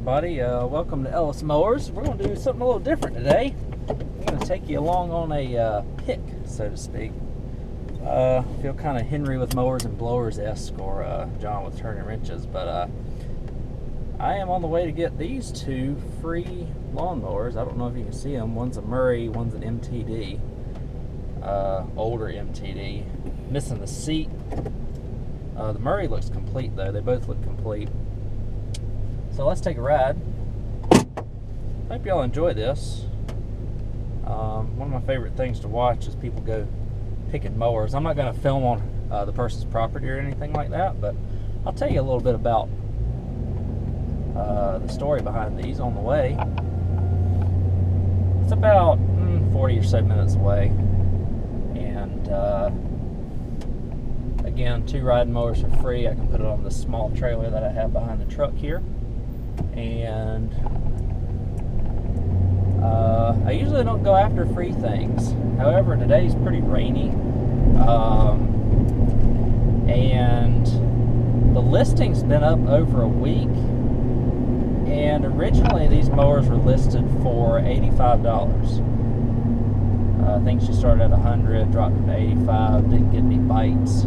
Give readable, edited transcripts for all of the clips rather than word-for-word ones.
everybody. Welcome to Ellis Mowers. We're going to do something a little different today. I'm going to take you along on a pick, so to speak. Feel kind of Henry with mowers and blowers-esque, or John with turning wrenches, but I am on the way to get these two free lawnmowers. I don't know if you can see them. One's a Murray, one's an MTD, older MTD. Missing the seat. The Murray looks complete though. They both look complete. So let's take a ride. Hope y'all enjoy this. One of my favorite things to watch is people go picking mowers. I'm not going to film on the person's property or anything like that, but I'll tell you a little bit about the story behind these on the way. It's about 40 or so minutes away, and again, 2 riding mowers for free. I can put it on this small trailer that I have behind the truck here. And I usually don't go after free things. However, today's pretty rainy, and the listing's been up over a week. And originally these mowers were listed for $85. I think she started at 100, dropped them to 85, didn't get any bites.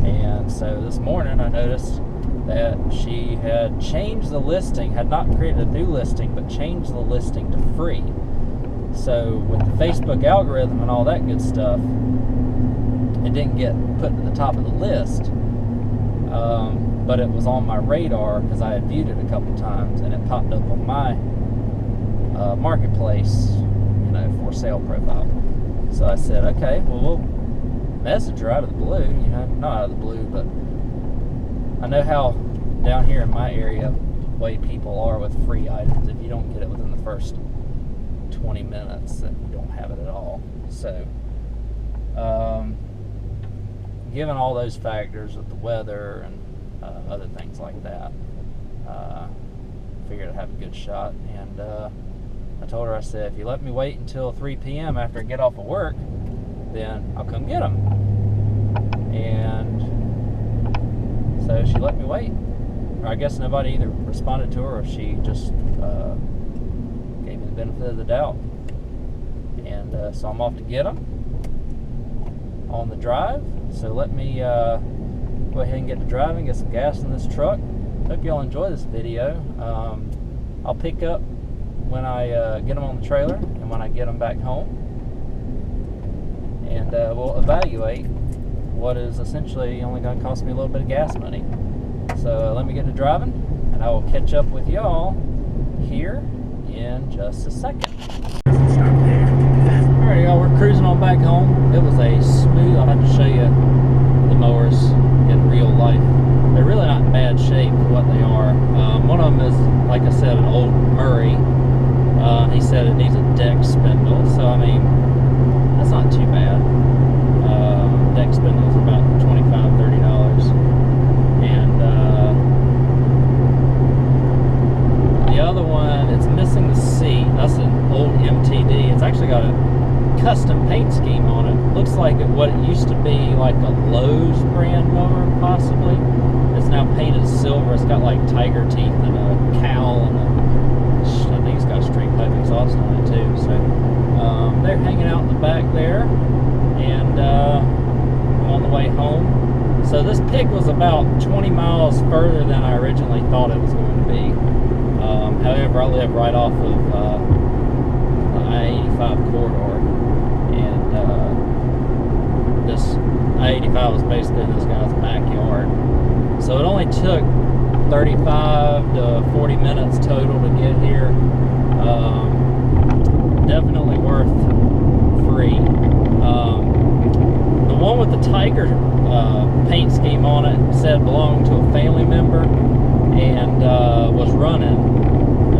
And so this morning I noticed that she had changed the listing, had not created a new listing, but changed the listing to free. So with the Facebook algorithm and all that good stuff, it didn't get put to the top of the list. But it was on my radar because I had viewed it a couple times, and it popped up on my marketplace, for sale profile. So I said, okay, well, we'll message her out of the blue, not out of the blue, but I know how down here in my area, the way people are with free items. If you don't get it within the first 20 minutes, then you don't have it at all. So, given all those factors with the weather and other things like that, figured I'd have a good shot. And I told her, I said, if you let me wait until 3 p.m. after I get off of work, then I'll come get them. And so she let me wait. Or I guess nobody either responded to her, or she just gave me the benefit of the doubt. And so I'm off to get them on the drive. So let me go ahead and get to driving, get some gas in this truck. Hope y'all enjoy this video. I'll pick up when I get them on the trailer and when I get them back home. And we'll evaluate what is essentially only going to cost me a little bit of gas money. So let me get to driving, and I will catch up with y'all here in just a second. Alright, y'all, we're cruising on back home. It was a smooth, I'll have to show you the mowers in real life. They're really not in bad shape for what they are. One of them is, like I said, an old Murray. He said it needs a deck spindle, so I mean, that's not too bad. Deck spindles are about $25–30. And the other one, it's missing the seat. That's an old MTD. It's actually got a custom paint scheme on it. Looks like what it used to be like a Lowe's brand mower, possibly. It's now painted silver. It's got like tiger teeth and a cowl, and I think it's got a straight pipe exhaust on it too. So they're hanging out in the back there, and I'm on the way home. So this pick was about 20 miles further than I originally thought it was going to be. However, I live right off of the I-85 corridor, and this I-85 was basically this guy's backyard. So it only took 35 to 40 minutes total to get here. Definitely worth free. The one with the tiger paint scheme on it said belonged to a family member and was running.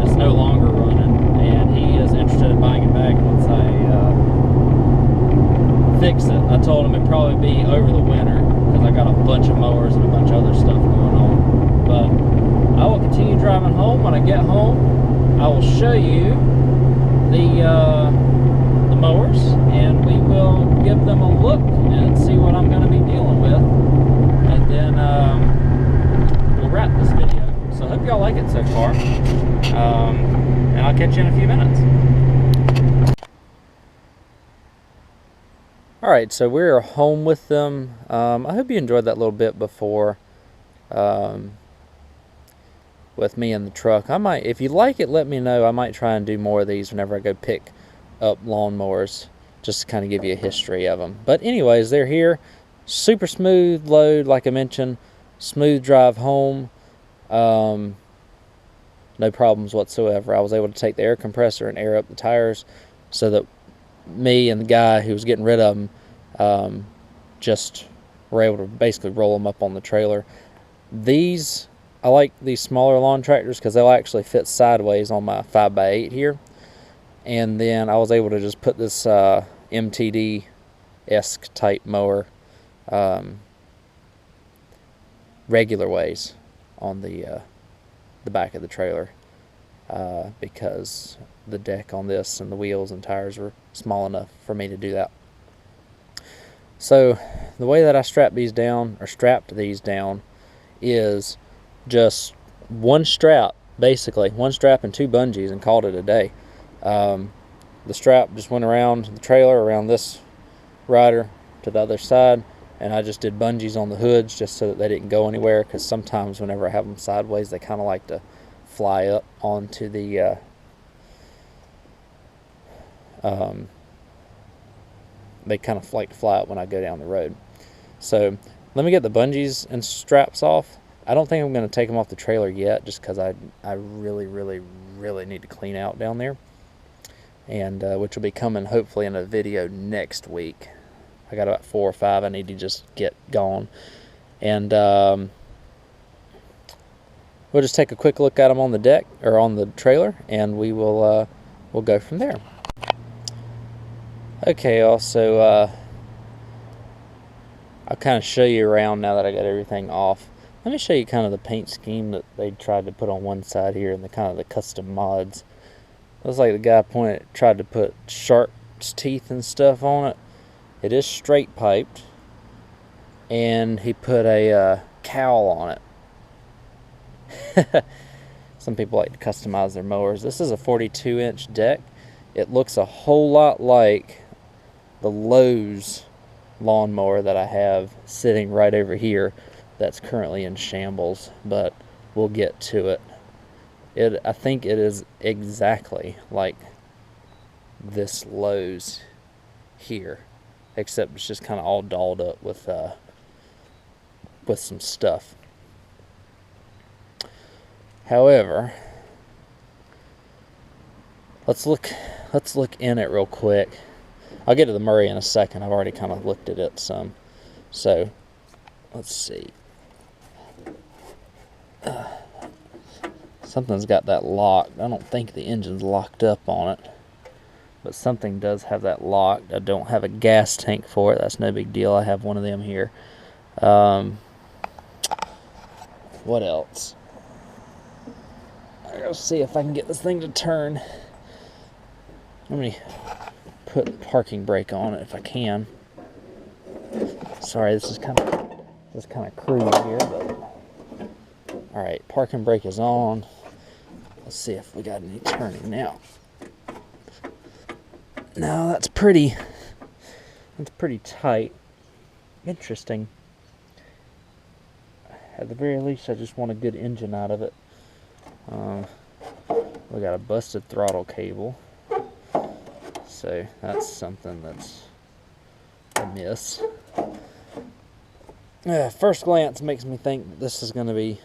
It's no longer running, and he is interested in buying it back once I fix it. I told him it'd probably be over the winter because I got a bunch of mowers and a bunch of other stuff going on. But I will continue driving home. When I get home, I will show you the mowers, and we will give them a look and see what I'm going to be dealing with, and then we'll wrap this video. So I hope y'all like it so far. And I'll catch you in a few minutes. Alright, so we're home with them. I hope you enjoyed that little bit before with me in the truck. I might, if you like it, let me know. I might try and do more of these whenever I go pick up lawnmowers, just to kind of give you a history of them. But anyways, they're here. Super smooth load, like I mentioned. Smooth drive home. No problems whatsoever. I was able to take the air compressor and air up the tires so that me and the guy who was getting rid of them just were able to basically roll them up on the trailer. I like these smaller lawn tractors because they'll actually fit sideways on my 5x8 here. And then I was able to just put this MTD-esque type mower regular ways on the back of the trailer because the deck on this and the wheels and tires were small enough for me to do that. So the way that I strapped these down is just one strap, basically one strap and two bungees, and called it a day. The strap just went around the trailer, around this rider to the other side, and I just did bungees on the hoods just so that they didn't go anywhere, because sometimes whenever I have them sideways they kind of like to fly up onto the they kind of like to fly up when I go down the road. So let me get the bungees and straps off. I don't think I'm going to take them off the trailer yet, just because I really need to clean out down there, and which will be coming hopefully in a video next week. I got about 4 or 5 I need to just get gone, and we'll just take a quick look at them on the deck, or on the trailer, and we'll go from there. Okay, also I'll kind of show you around now that I got everything off. Let me show you kind of the paint scheme that they tried to put on one side here, and the kind of the custom mods. Looks like the guy tried to put shark's teeth and stuff on it. It is straight piped, and he put a cowl on it. Some people like to customize their mowers. This is a 42-inch deck. It looks a whole lot like the Lowe's lawnmower that I have sitting right over here that's currently in shambles, but we'll get to it. I think it is exactly like this Lowe's here, except it's just kind of all dolled up with some stuff. However, let's look in it real quick. I'll get to the Murray in a second. I've already kind of looked at it some. So let's see. Something's got that locked. I don't think the engine's locked up on it, but something does have that locked. I don't have a gas tank for it. That's no big deal. I have one of them here. What else? I gotta see if I can get this thing to turn. Let me put the parking brake on it if I can. Sorry, this is kind of crude here, but all right, parking brake is on. Let's see if we got any turning now. No, that's pretty tight. Interesting. At the very least, I just want a good engine out of it. We got a busted throttle cable, so that's something that's amiss. First glance makes me think that this is going to be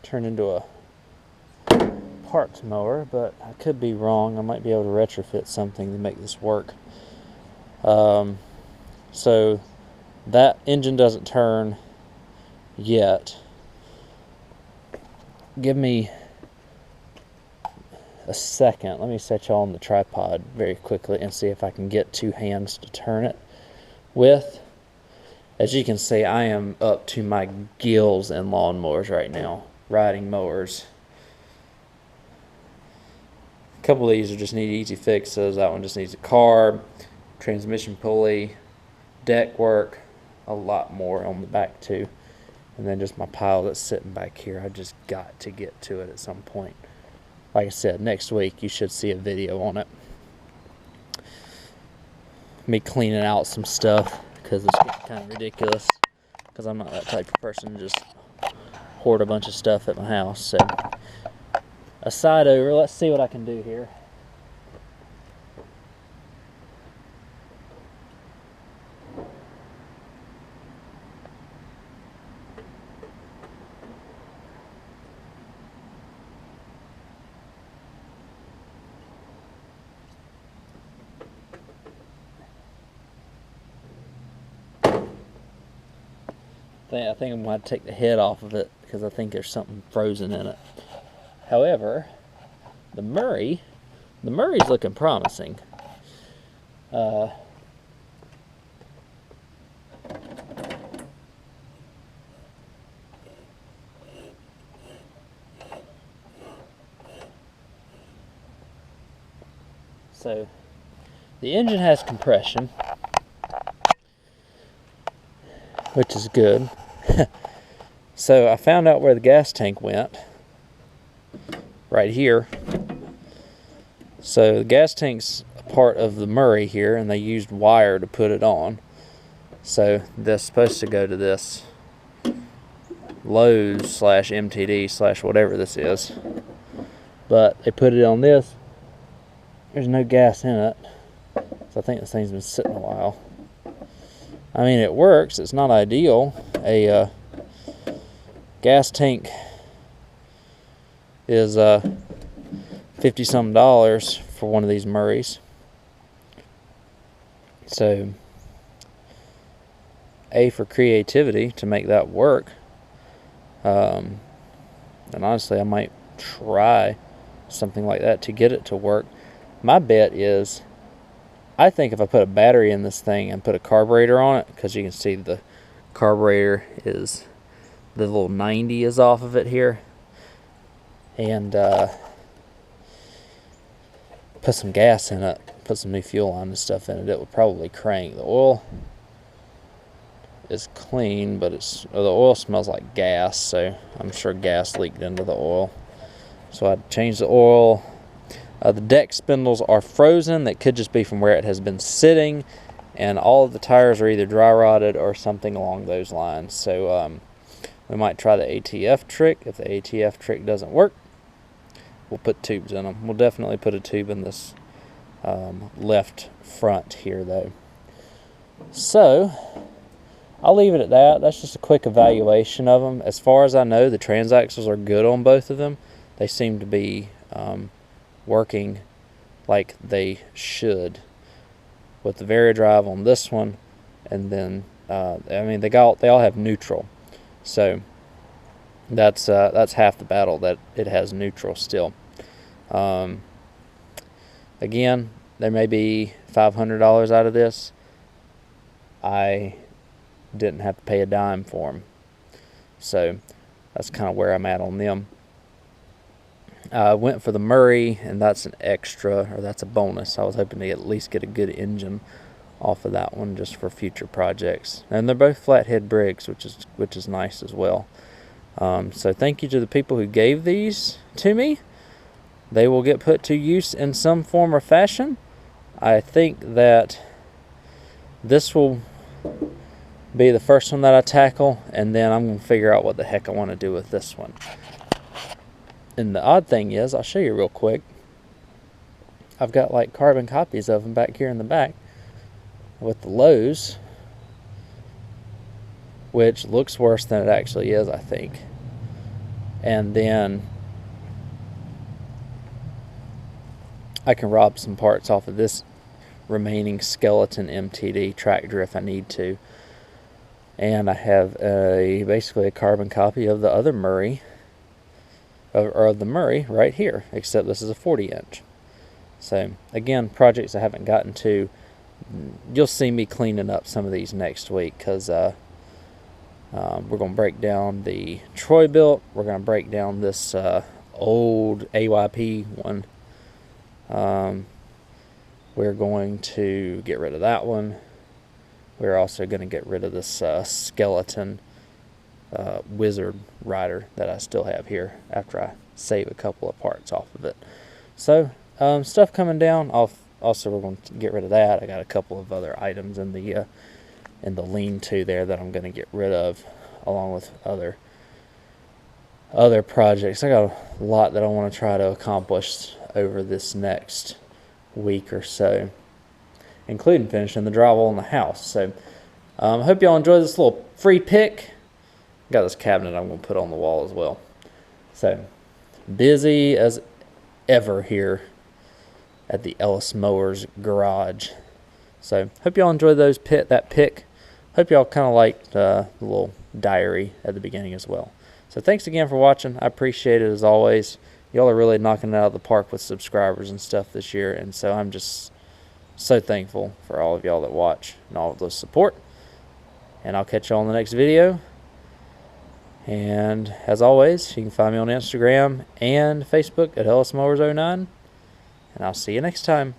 turned into a parts mower, but I could be wrong. I might be able to retrofit something to make this work. So that engine doesn't turn yet. Give me a second. Let me set y'all on the tripod very quickly and see if I can get two hands to turn it with. As you can see, I am up to my gills in lawnmowers right now, riding mowers. A couple of these are just need easy fixes. That one just needs a carb, transmission pulley, deck work, a lot more on the back too. And then just my pile that's sitting back here. I just got to get to it at some point. Like I said, next week you should see a video on it. Me cleaning out some stuff because it's getting kind of ridiculous. Because I'm not that type of person to just hoard a bunch of stuff at my house. So, aside over, let's see what I can do here. I think I'm going to take the head off of it because I think there's something frozen in it. However, the Murray's looking promising. So the engine has compression, which is good. So I found out where the gas tank went, right here. So the gas tank's a part of the Murray here, and they used wire to put it on. So that's supposed to go to this Lowe's / MTD / whatever this is. But they put it on this. There's no gas in it. So I think this thing's been sitting a while. I mean, it works. It's not ideal. A gas tank is $50-some for one of these Murrays. So, A, for creativity to make that work. And honestly, I might try something like that to get it to work. My bet is, I think if I put a battery in this thing and put a carburetor on it, because you can see the carburetor is, the little 90 is off of it here, and put some gas in it, put some new fuel on and stuff in it, it would probably crank. The oil is clean, but the oil smells like gas, so I'm sure gas leaked into the oil. So I'd change the oil. The deck spindles are frozen. That could just be from where it has been sitting, and all of the tires are either dry rotted or something along those lines. So we might try the ATF trick. If the ATF trick doesn't work, we'll put tubes in them. We'll definitely put a tube in this left front here, though. So I'll leave it at that. That's just a quick evaluation of them. As far as I know, the transaxles are good on both of them. They seem to be working like they should, with the Varidrive on this one, and then I mean they all have neutral, so that's half the battle, that it has neutral still. Again, there may be $500 out of this. I didn't have to pay a dime for them, so that's kind of where I'm at on them. I went for the Murray, and that's an extra, or that's a bonus. I was hoping to at least get a good engine off of that one just for future projects. And they're both flathead Briggs, which is nice as well. So thank you to the people who gave these to me. They will get put to use in some form or fashion. I think that this will be the first one that I tackle, and then I'm going to figure out what the heck I want to do with this one. And the odd thing is, I'll show you real quick. I've got like carbon copies of them back here in the back with the Lowe's, which looks worse than it actually is, I think. And then I can rob some parts off of this remaining skeleton MTD tractor if I need to. And I have basically a carbon copy of the other Murray, or the Murray right here, except this is a 40-inch. So again, projects I haven't gotten to. You'll see me cleaning up some of these next week, because we're going to break down the Troy built. We're going to break down this old AYP one. We're going to get rid of that one. We're also going to get rid of this skeleton Wizard rider that I still have here after I save a couple of parts off of it. So stuff coming down. Also, we're going to get rid of that. I got a couple of other items in the lean-to there that I'm going to get rid of, along with other projects. I got a lot that I want to try to accomplish over this next week or so, including finishing the drywall in the house. So I hope y'all enjoy this little free pick. Got this cabinet I'm going to put on the wall as well. So busy as ever here at the Ellis Mowers garage. So hope y'all enjoy that pick. Hope y'all kind of liked the little diary at the beginning as well. So thanks again for watching. I appreciate it as always. Y'all are really knocking it out of the park with subscribers and stuff this year, and so I'm just so thankful for all of y'all that watch and all of the support. And I'll catch y'all in the next video. And as always, you can find me on Instagram and Facebook at EllisMowers09. And I'll see you next time.